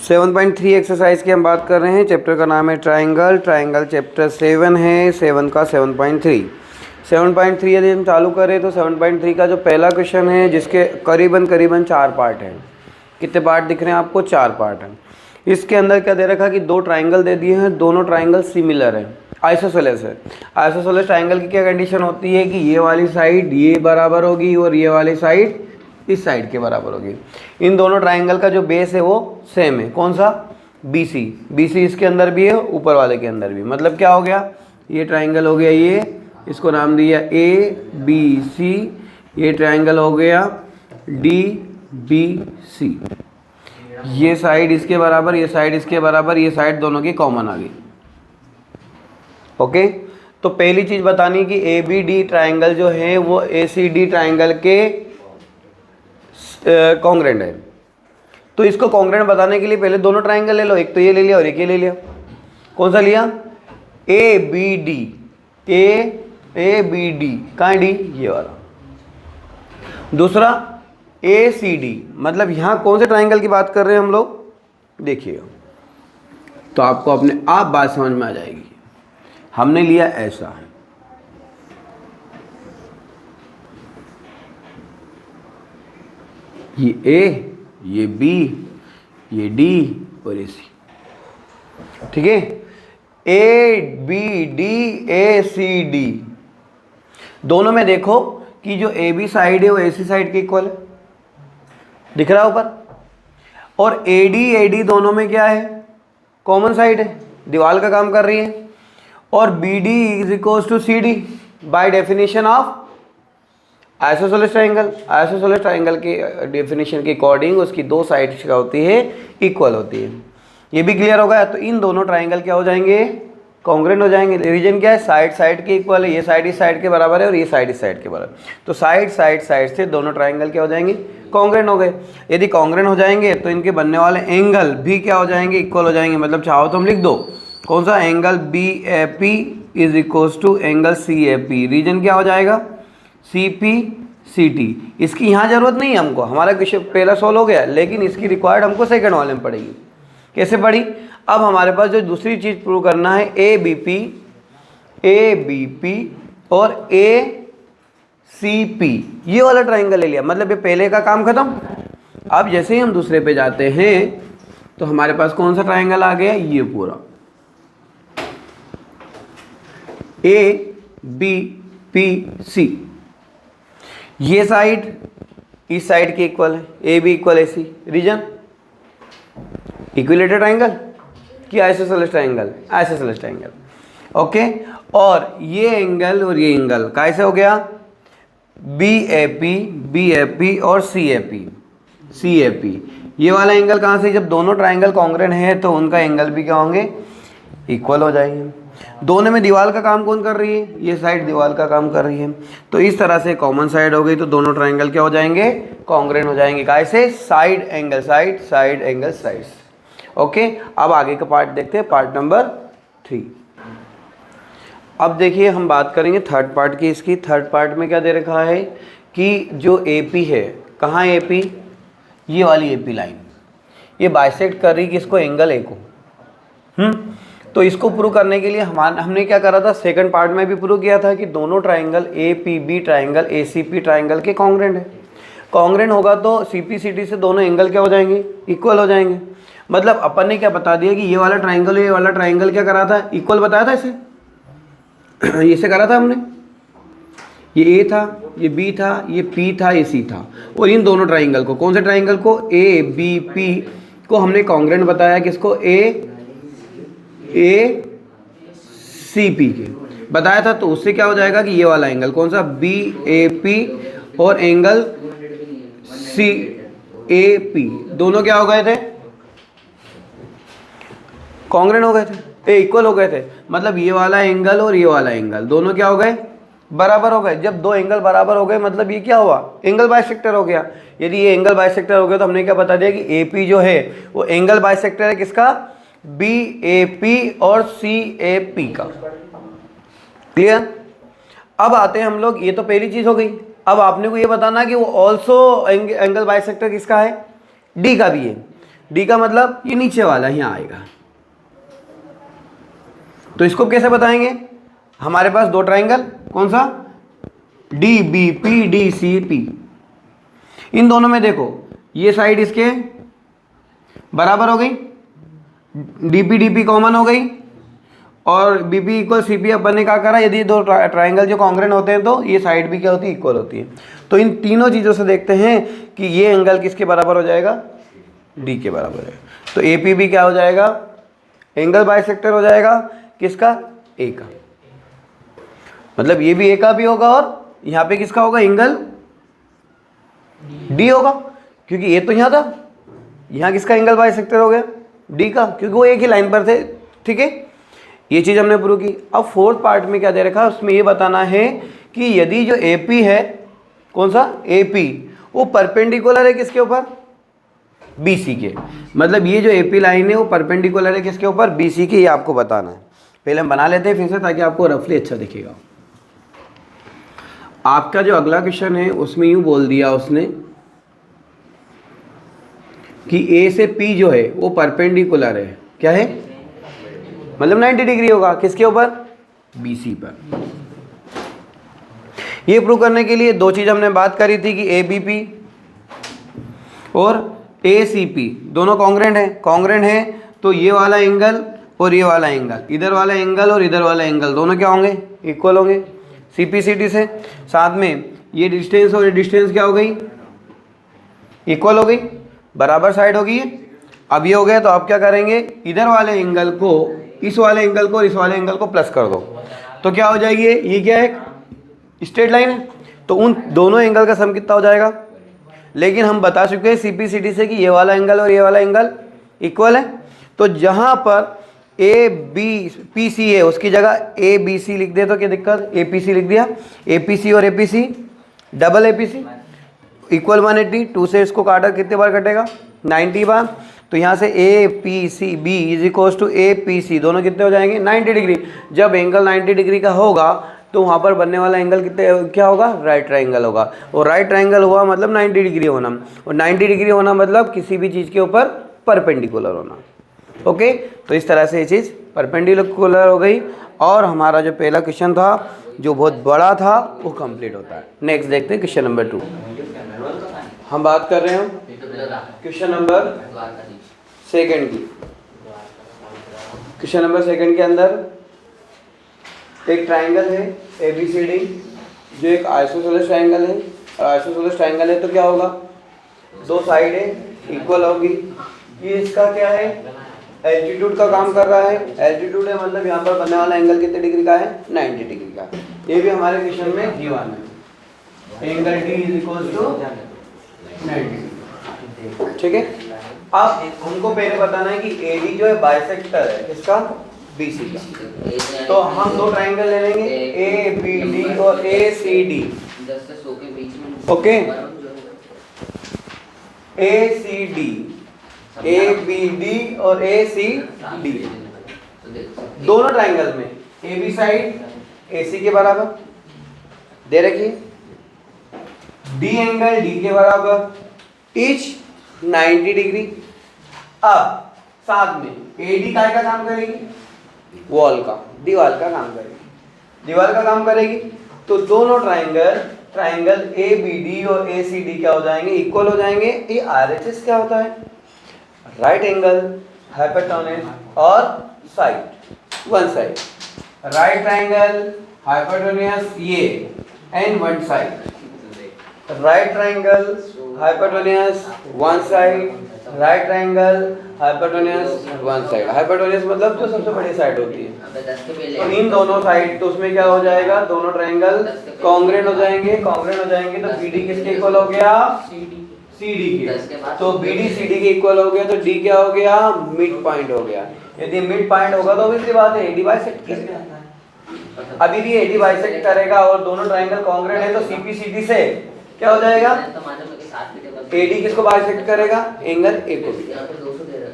7.3 exercise की हम बात कर रहे हैं। चैप्टर का नाम है ट्राइंगल। ट्राइंगल चैप्टर 7 है। 7 का 7.3 7.3 यदि हम चालू करें तो 7.3 का जो पहला क्वेश्चन है जिसके करीबन 4 पार्ट हैं। कितने पार्ट दिख रहे हैं आपको? 4 पार्ट हैं। इसके अंदर क्या दे रखा है कि 2 ट्राइंगल दे दिए हैं, दोनों ट्राइंगल सिमिलर हैं, आइसोसेलेस है। आइसोसेलेस ट्राइंगल की क्या कंडीशन होती है कि ये वाली साइड ये बराबर होगी और ये वाली साइड इस साइड के बराबर होगी। इन दोनों ट्राइंगल का जो बेस है वो सेम है। कौन सा? BC। BC इसके अंदर भी है, ऊपर वाले के अंदर भी। मतलब क्या हो गया? ये ट्राइंगल हो गया, ये इसको नाम दिया ABC। ये ट्राइंगल हो गया DBC। ये साइड इसके बराबर, ये साइड इसके बराबर, ये साइड दोनों की कॉमन आ गई। ओके, तो पहली चीज बतानी कि ABD ट्राइंगल जो है वो ACD ट्राइंगल के कॉन्ग्रेंट है। तो इसको कॉन्ग्रेंट बताने के लिए पहले दोनों ट्राइंगल ले लो, एक तो ये ले लिया और एक ये ले लिया। कौन सा लिया? ABD। ABD कहाँ है? D ये वाला। दूसरा ACD, मतलब यहाँ कौन से ट्राइंगल की बात कर रहे हैं हम लोग? देखिएगा तो आपको अपने आप बात समझ में आ जाएगी। हमने लिया ऐसा है, ये A, ये B, ये D और ये C। ठीक है, ABD ACD दोनों में देखो कि जो AB साइड है वो AC साइड के इक्वल है, दिख रहा है ऊपर। और AD दोनों में क्या है? कॉमन साइड है, दीवार का काम कर रही है। और BD is equal to CD by definition of isosceles triangle. Isosceles triangle की डेफिनेशन के अकॉर्डिंग उसकी दो साइड्स क्या होती है? इक्वल होती है। ये भी क्लियर हो गया। तो इन दोनों ट्राइंगल क्या हो जाएंगे? कॉन्ग्रेंट हो जाएंगे। रीजन क्या है? साइड साइड के इक्वल है। ये साइड इस साइड के बराबर है और ये साइड इस साइड के बराबर। तो साइड से दोनों ट्राइंगल क्या हो जाएंगे? कॉन्ग्रेंट हो गए। यदि कॉन्ग्रेंट हो जाएंगे तो इनके बनने वाले एंगल भी क्या हो जाएंगे? इक्वल हो जाएंगे। मतलब चाहो तो हम लिख दो कौन सा? Angle BAP is equal to angle CAP। Reason क्या हो जाएगा? CPCT। इसकी यहाँ जरूरत नहीं है हमको, हमारा क्वेश्चन पहला सॉल्व हो गया, लेकिन इसकी रिक्वायर्ड हमको सेकंड वाले में पड़ेगी। कैसे पड़ी? अब हमारे पास जो दूसरी चीज प्रूव करना है ABP और ACP, ये वाला ट्राइंगल ले लिया। मतलब ये पहले का काम खत्म। अब जैसे ही हम दूसरे पे जाते हैं तो हमारे पास कौन सा ट्राइंगल आ गया? ये पूरा ABPC। ये साइड इस साइड के इक्वल है, AB equal AC। Reason equilateral triangle कि isosceles triangle? Isosceles triangle. Okay, और ये एंगल और ये एंगल कैसे हो गया? BAP और CAP। ये वाला एंगल कहाँ से? जब दोनों ट्राइंगल कॉन्ग्रेंट है तो उनका एंगल भी क्या होंगे? इक्वल हो जाएंगे। दोनों में दीवार का काम कौन कर रही है? ये साइड दीवार का काम कर रही है। तो इस तरह से कॉमन साइड हो गई तो दोनों ट्राइंगल क्या हो जाएंगे? कॉन्ग्रेंट हो जाएंगे। कैसे? Side angle side angle sides. Okay, अब आगे का पार्ट देखते हैं, पार्ट नंबर 3। अब देखिए हम बात करेंगे थर्ड पार्ट की। इसकी थर्ड पार्ट में क्या दे रखा है कि जो AP है, कहाँ AP? ये वाली AP लाइन, ये बाइसेक्ट कर रही किसको? एंगल A को। तो इसको प्रूव करने के लिए हमने क्या करा था? सेकंड पार्ट में भी प्रूव किया था कि दोनों triangle APB triangle ACP triangle के कॉन्ग्रेंट है। कॉन्ग्रेंट होगा तो CPCT से दोनों एंगल क्या हो जाएंगे? इक्वल हो जाएंगे। मतलब अपन ने क्या बता दिया कि ये वाला ट्राइंगल ये वाला ट्राइंगल क्या करा था? इक्वल बताया था इसे। इसे करा था हमने। ये A था, ये B था, ये P था, ये C था। और इन दोनों ट्राइंगल को, कौन से ट्राइंगल को? ABP को हमने कॉन्ग्रेंट बताया किसको? ACP के बताया था। तो उससे क्या हो जाएगा कि ये वाला एंगल कौन सा? BAP और एंगल CAP दोनों क्या हो गए थे? कॉन्ग्रेंट हो गए थे, इक्वल हो गए थे। मतलब ये वाला एंगल और ये वाला एंगल दोनों क्या हो गए? बराबर हो गए। जब दो एंगल बराबर हो गए मतलब ये क्या हुआ? एंगल बाइसेक्टर हो गया। यदि ये एंगल बाइसेक्टर हो गया तो हमने क्या बता दिया कि AP जो है वो एंगल बाइसेक्टर है किसका? BAP और CAP का। क्लियर? अब आते हैं हम लोग, ये तो पहली चीज हो गई। अब आपने को ये बताना कि वो ऑल्सो एंगल बाइसेक्टर किसका है? डी का भी है, डी का मतलब ये नीचे वाला यहाँ आएगा। तो इसको कैसे बताएंगे, हमारे पास दो ट्राइंगल, कौन सा, D B P D C P, इन दोनों में देखो ये साइड इसके बराबर हो गई, डीपी डीपी कॉमन हो गई, और बीपी इक्वल सीपी। अपन ने क्या करा, यदि दो ट्राइंगल जो कॉन्ग्रेंट होते हैं तो ये साइड भी क्या होती है, इक्वल होती है। तो इन तीनों चीज़ों से देखते हैं कि ये एंगल किसके बराबर हो जाएगा, डी के बराबर है। तो ए पी भी क्या हो जाएगा, एंगल बाइसेक्टर हो जाएगा, किसका, ए का, मतलब ये भी ए का भी होगा और यहाँ पे किसका होगा, एंगल डी होगा, क्योंकि ये तो यहाँ था, यहाँ किसका एंगल बाइसेक्टर हो गया, डी का, क्योंकि वो एक ही लाइन पर थे। ठीक है, ये चीज़ हमने प्रूव की। अब फोर्थ पार्ट में क्या दे रखा है, उसमें ये बताना है कि यदि जो एपी है, कौन सा, एपी, वो परपेंडिकुलर है किसके ऊपर, बीसी के, मतलब ये जो एपी लाइन है वो परपेंडिकुलर है किसके ऊपर, बीसी के, ये आपको बताना है। पहले हम बना लेते हैं फिर से, ताकि आपको रफली अच्छा दिखेगा। आपका जो अगला क्वेश्चन है उसमें यूँ बोल दिया उसने कि ए से पी जो है वो परपेंडिकुलर है, क्या है, मतलब 90 डिग्री होगा किसके ऊपर, बीसी पर। ये प्रूव करने के लिए दो चीज़ हमने बात करी थी कि ए बी पी और ए सी पी दोनों कॉन्ग्रेंट है, तो ये वाला एंगल और ये वाला एंगल, इधर वाला एंगल और इधर वाला एंगल दोनों क्या होंगे, इक्वल होंगे सी पी सी डी से। साथ में ये डिस्टेंस और ये डिस्टेंस क्या हो गई, इक्वल हो गई, बराबर साइड होगी। अब ये हो गया, तो आप क्या करेंगे, इधर वाले एंगल को इस वाले एंगल को इस वाले एंगल को प्लस कर दो, तो क्या हो जाएगी, ये क्या है, स्ट्रेट लाइन है, तो उन दोनों एंगल का सम कितना हो जाएगा। लेकिन हम बता चुके हैं सी पी सी डी से कि ये वाला एंगल और ये वाला एंगल इक्वल है, तो जहाँ पर ए बी पी सी है उसकी जगह ए बी सी लिख दे तो क्या दिक्कत, ए पी सी लिख दिया, ए पी सी और A P C double A P C equal 180, 2 से इसको काटा कितने बार कटेगा, 90 बार। तो यहाँ से A P C B is equals to A P C, दोनों कितने हो जाएंगे, 90 डिग्री। जब एंगल 90 डिग्री का होगा तो वहाँ पर बनने वाला एंगल कितने क्या होगा, राइट ट्राइंगल होगा, और राइट ट्राइंगल हुआ मतलब 90 डिग्री होना, और 90 डिग्री होना मतलब किसी भी चीज़ के ऊपर परपेंडिकुलर होना। ओके, तो इस तरह से ये चीज़ परपेंडिकुलर हो गई, और हमारा जो पहला क्वेश्चन था जो बहुत बड़ा था वो कंप्लीट होता है। नेक्स्ट देखते हैं क्वेश्चन नंबर 2। हम बात कर रहे हैं क्वेश्चन नंबर सेकंड की। क्वेश्चन नंबर सेकंड के अंदर एक ट्राइंगल है ABCD, जो एक आइसोसेलेस ट्राइंगल है, और आइसोसेलेस ट्राइंगल है तो क्या होगा, दो साइड है इक्वल होगी। ये इसका क्या है, एल्टीट्यूड का काम कर रहा है, एल्टीट्यूड है मतलब यहाँ पर बनने वाला एंगल कितने डिग्री का है, 90 डिग्री का। ये भी हमारे क्वेश्चन में गिवन है, angle D is equal to 90। ठीक है, अब हमको पहले बताना है कि एडी जो है बाइसेक्टर है किसका, बीसी का। तो हम दो ट्राइंगल ले लेंगे, ए बी डी और A C D. Okay, A C D, A B D और ए सी डी, दोनों ट्राइंगल में ए बी साइड ए सी के बराबर दे रखिए, डी एंगल डी के बराबर, ईच 90 डिग्री। अब साथ में एडी काय का काम करेगी, वॉल का, दीवार का काम करेगी, दीवार का काम करेगी। तो दोनों ट्राइंगल ए बी डी और ए सी डी क्या हो जाएंगे, इक्वल हो जाएंगे। ये आरएचएस क्या होता है, राइट एंगल, हाइपोटेन्यूज और side, one side, right triangle, hypotenuse ये and one side, right triangle, hypotenuse one side, right triangle, hypotenuse one side. Hypotenuse मतलब जो सबसे बड़ी साइड होती है। तो इन दोनों साइड, तो उसमें क्या हो जाएगा, दोनों ट्राइंगल कॉन्ग्रेंट हो जाएंगे, कॉन्ग्रेंट हो जाएंगे। तो बीडी किसके इक्वल हो गया, सीडी के। तो बीडी सीडी के इक्वल हो गया, तो डी क्या हो गया, मिड पॉइंट हो गया। यदि मिड पॉइंट होगा तो obviously बात है एडी बाइसेक्ट करेगा। अभी भी एडी बाइसेक्ट करेगा और दोनों ट्राइंगल कॉन्ग्रेंट है, तो सीपी सीडी से क्या हो जाएगा, एडी किसको बाइसेक्ट करेगा, एंगल ए को भी,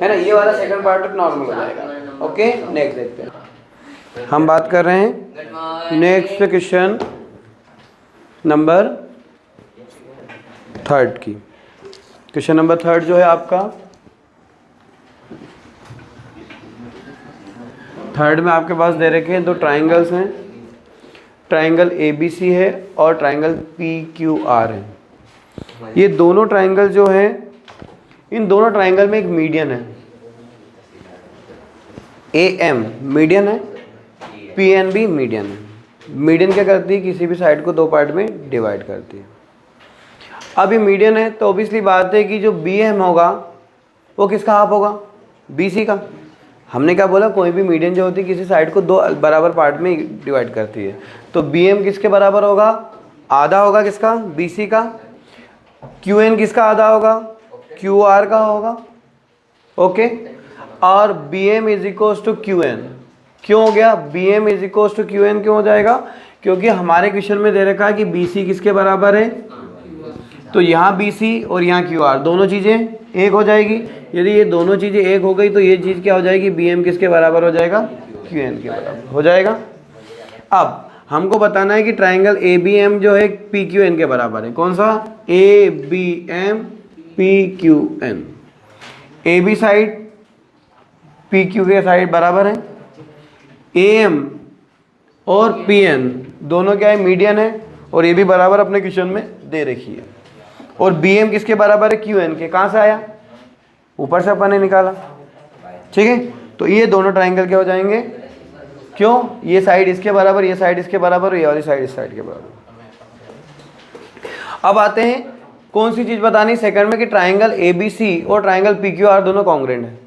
है ना। ये वाला सेकंड पार्ट नॉर्मल हो जाएगा। ओके, नेक्स्ट देखते हैं। हम बात कर रहे हैं नेक्स्ट क्वेश्चन नंबर 3 की। क्वेश्चन नंबर 3 जो है आपका, थर्ड में आपके पास दे रखे हैं दो ट्राइंगल्स हैं, ट्राइंगल ABC है और ट्राइंगल PQR है। ये दोनों ट्राइंगल जो है, इन दोनों ट्राइंगल में एक मीडियन है, AM मीडियन है, PNB मीडियन है। मीडियन क्या करती है, किसी भी साइड को दो पार्ट में डिवाइड करती है। अब ये मीडियन है तो ऑब्वियसली बात है कि जो BM होगा वो किसका हाफ होगा, BC का। हमने क्या बोला, कोई भी मीडियन जो होती है किसी साइड को दो बराबर पार्ट में डिवाइड करती है, तो BM किसके बराबर होगा, आधा होगा किसका, BC का। QN किसका आधा होगा, QR का होगा। ओके, और BM is equals to QN। क्यों हो गया, BM is equals to QN क्यों हो जाएगा, क्योंकि हमारे क्वेश्चन में दे रखा है कि BC किसके बराबर है, तो यहाँ BC और यहाँ QR दोनों चीज़ें एक हो जाएगी। यदि ये दोनों चीज़ें एक हो गई तो ये चीज़ क्या हो जाएगी, BM किसके बराबर हो जाएगा, QN के बराबर हो जाएगा। अब हमको बताना है कि ट्राइंगल ABM जो है PQN के बराबर है। कौन सा, ABM PQN। AB side PQ के साइड बराबर है, AM और PN दोनों क्या है, मीडियन है, और ये भी बराबर अपने क्वेश्चन में दे रखी है। और BM किसके बराबर है, QN के। कहाँ से आया, ऊपर से अपन ने निकाला। ठीक है, तो ये दोनों ट्राइंगल क्या हो जाएंगे, क्यों, ये साइड इसके बराबर, ये साइड इसके बराबर, ये वाली साइड इस साइड के बराबर। अब आते हैं कौन सी चीज़ बतानी सेकंड में, कि ट्राइंगल ABC और ट्राइंगल PQR दोनों कॉन्ग्रेंट है।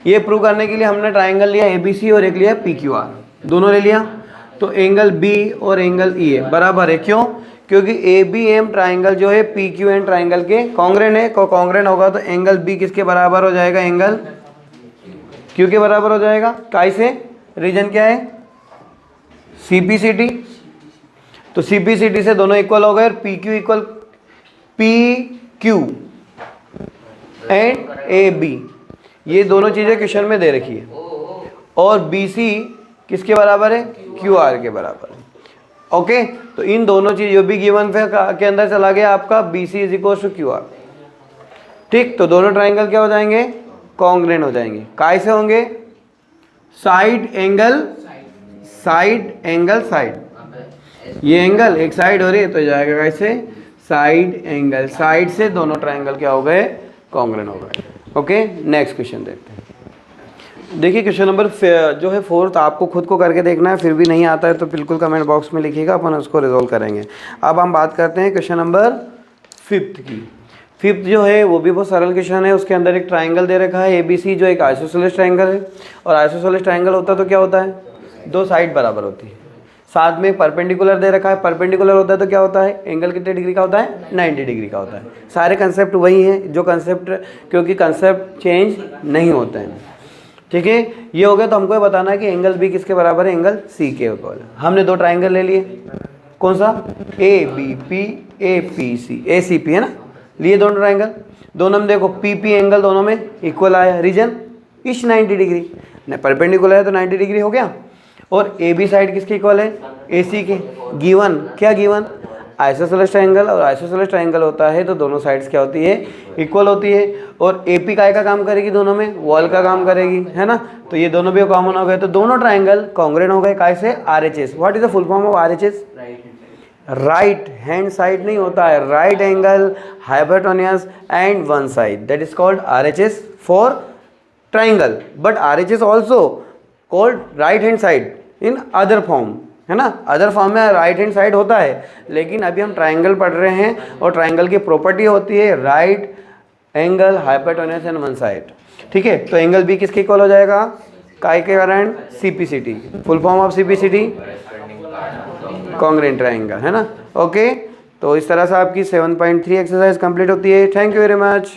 ये प्रूव करने के लिए हमने ट्राइंगल लिया ABC और एक लिया PQR, दोनों ले लिया। तो एंगल B और एंगल E बराबर है, क्यों, क्योंकि ABM ट्राइंगल जो है PQN ट्राइंगल के कॉन्ग्रेंट है। कॉन्ग्रेंट होगा तो एंगल B किसके बराबर हो जाएगा, एंगल Q के बराबर हो जाएगा। कैसे, रीजन क्या है, CPCT। तो CPCT से दोनों इक्वल हो गए, PQ equal PQ and AB, ये दोनों चीज़ें क्वेश्चन में दे रखी है। और BC किसके बराबर है, QR के बराबर है। ओके, तो इन दोनों चीज जो भी गिवन के अंदर चला गया आपका BC is equal to QR। ठीक, तो दोनों ट्राइंगल क्या हो जाएंगे, कॉन्ग्रेंट हो जाएंगे। कैसे होंगे, side angle side angle side, ये एंगल एक साइड हो रही है तो जाएगा कैसे, साइड एंगल साइड से दोनों ट्राइंगल क्या हो गए, कॉन्ग्रेंट हो गए। ओके, नेक्स्ट क्वेश्चन देखते हैं। देखिए क्वेश्चन नंबर जो है 4 आपको खुद को करके देखना है, फिर भी नहीं आता है तो बिल्कुल कमेंट बॉक्स में लिखिएगा, अपन उसको रिजॉल्व करेंगे। अब हम बात करते हैं क्वेश्चन नंबर 5 की। 5 जो है वो भी बहुत सरल क्वेश्चन है। उसके अंदर एक ट्राइंगल दे रखा है ABC, जो एक आइसोसेलेस ट्राइंगल है। और आइसोसेलेस ट्राइंगल होता है तो क्या होता है, दो साइड बराबर होती है, साथ में परपेंडिकुलर दे रखा है। परपेंडिकुलर होता है तो क्या होता है, एंगल कितने डिग्री का होता है, 90 डिग्री का होता है। सारे कंसेप्ट वही हैं जो कंसेप्ट, क्योंकि कंसेप्ट चेंज नहीं होते हैं। ठीक है, ये हो गया। तो हमको ये बताना है कि एंगल B किसके बराबर है, एंगल C के बराबर। हमने दो ट्राइंगल ले लिए, कौन सा, ABP APC ACP है ना, लिए दोनों ट्राइंगल। दोनों में देखो PP एंगल दोनों में इक्वल आया, रीजन इस 90 डिग्री, परपेंडिकुलर है तो 90 डिग्री हो गया। और AB साइड किसके इक्वल है, AC के। गिवन क्या, गिवन आइसोसेलेस ट्राइंगल, और आइसोसेलेस ट्राइंगल होता है तो दोनों साइड्स क्या होती है, इक्वल होती है। और AP काय का काम करेगी, दोनों में वॉल का काम करेगी, है ना। तो ये दोनों भी कॉमन हो गए, तो दोनों ट्राइंगल कॉन्ग्रेंट हो गए। कैसे, RHS। What is the full form of RHS, right hand side नहीं होता है, right angle hypotenuse and one side, that is called RHS for triangle. But RHS also called right hand side in other form, है ना। Other form में right hand side होता है, लेकिन अभी हम ट्राइंगल पढ़ रहे हैं और ट्राइंगल की प्रॉपर्टी होती है right angle hypotenuse and one side. ठीक है, तो एंगल B किसके इक्वल हो जाएगा, काय के कारण, CPCT। Full form of CPCT, congruent triangle, है ना। ओके, तो इस तरह से आपकी 7.3 एक्सरसाइज कंप्लीट होती है। Thank you very much.